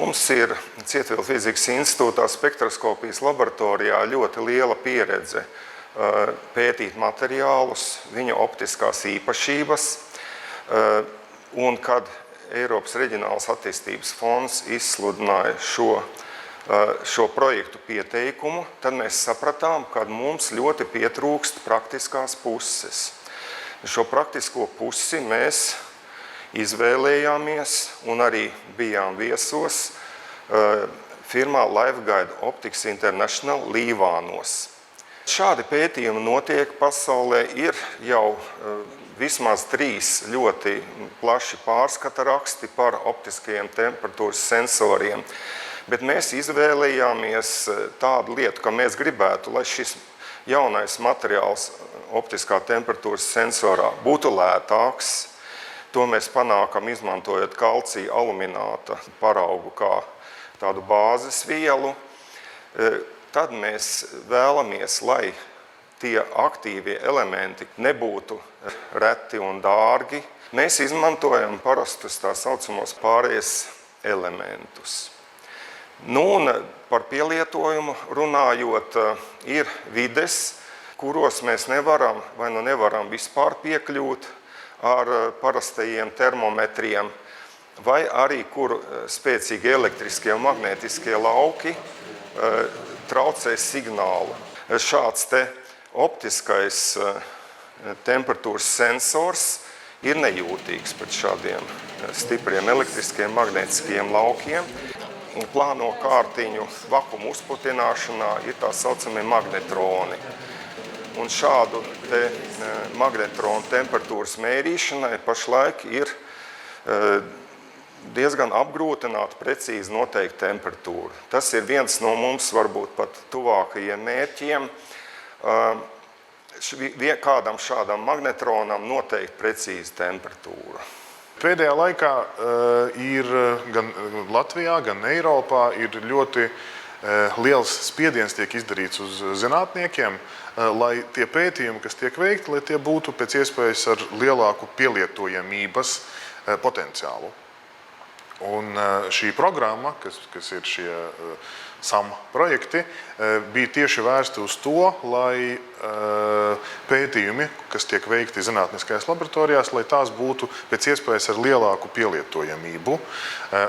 Mums ir Cietvielu fizikas institūtā spektroskopijas laboratorijā ļoti liela pieredze pētīt materiālus, viņu optiskās īpašības, un kad Eiropas Reģionālās attīstības fonds izsludināja šo projektu pieteikumu, tad mēs sapratām, ka mums ļoti pietrūkst praktiskās puses. Šo praktisko pusi mēs izvēlējāmies un arī bijām viesos firmā Lifeguide Optics International Līvānos. Šādi pētījumi notiek pasaulē, ir jau vismaz 3 ļoti plaši pārskata raksti par optiskajiem temperatūras sensoriem, bet mēs izvēlējāmies tādu lietu, ka mēs gribētu, lai šis jaunais materiāls optiskā temperatūras sensorā būtu lētāks. To mēs panākam izmantojot kalcija alumināta paraugu kā tādu bāzes vielu. Tad mēs vēlamies, lai tie aktīvie elementi nebūtu reti un dārgi. Mēs izmantojam parastus tā saucamos pārējais elementus. Un par pielietojumu runājot, ir vides, kuros mēs nevaram vai nevaram vispār piekļūt ar parastajiem termometriem, vai arī kur spēcīgi elektriskie un magnētiskie lauki traucē signālu. Šāds te optiskais temperatūras sensors ir nejūtīgs pret šādiem stipriem elektriskiem magnētiskiem laukiem. Plāno kārtiņu vakuma uzputināšanā ir tā saucamie magnetroni. Un šādu magnetronu temperatūras mērīšanai pašlaik ir diezgan apgrūtināta precīzi noteikta temperatūra. Tas ir viens no mums varbūt pat tuvākajiem mērķiem. Kādam šādam magnetronam noteikti precīzi temperatūra. Pēdējā laikā ir gan Latvijā, gan Eiropā ir ļoti liels spiediens tiek izdarīts uz zinātniekiem, lai tie pētījumi, kas tiek veikti, lai tie būtu pēc iespējas ar lielāku pielietojamības potenciālu. Un šī programma, kas ir šie SAM projekti, bija tieši vērsti uz to, lai pētījumi, kas tiek veikti zinātniskajās laboratorijās, lai tās būtu pēc iespējas ar lielāku pielietojamību.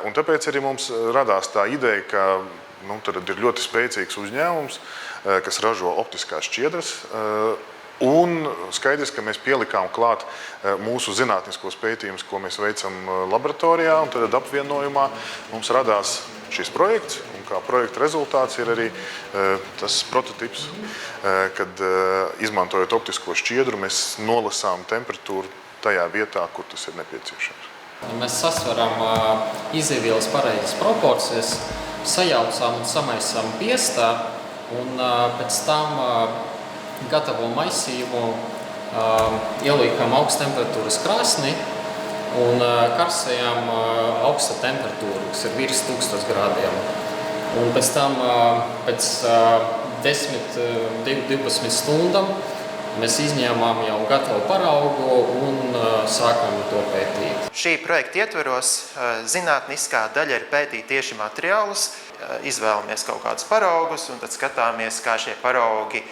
Un tāpēc arī mums radās tā ideja, ka tad ir ļoti spēcīgs uzņēmums, kas ražo optiskās šķiedras, un skaidrs, ka mēs pielikām klāt mūsu zinātniskos pētījumus, ko mēs veicam laboratorijā, un tad apvienojumā mums radās šis projekts, un kā projekta rezultāts ir arī tas prototips, kad izmantojot optisko šķiedru, mēs nolasām temperatūru tajā vietā, kur tas ir nepieciešams. Mēs sasveram izēvielas pareizas proporcijas, sajaucām un samaisām piestā, un pēc tam gatavo maisījumu ieliekam augsta temperatūras krāsnī un karsējam augsta temperatūru, kas ir virs 1000 grādiem. Un pēc tam, pēc 10–12 stundām, mēs izņēmām jau gatavu paraugu un sākām to pētīt. Šī projekta ietveros zinātniskā daļa ir pētīt tieši materiālus, izvēlamies kaut kādus paraugus un tad skatāmies, kā šie paraugi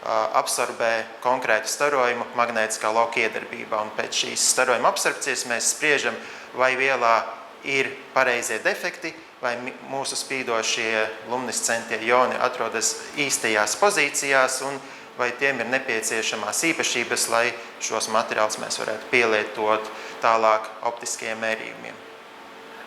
absorbē konkrētu starojumu magnētiskā lauka iedarbībā. Un pēc šīs starojuma absorpcijas mēs spriežam, vai vielā ir pareizie defekti, vai mūsu spīdošie luminescentie joni atrodas īstajās pozīcijās un vai tiem ir nepieciešamās īpašības, lai šos materiālus mēs varētu pielietot tālāk optiskajiem mērījumiem.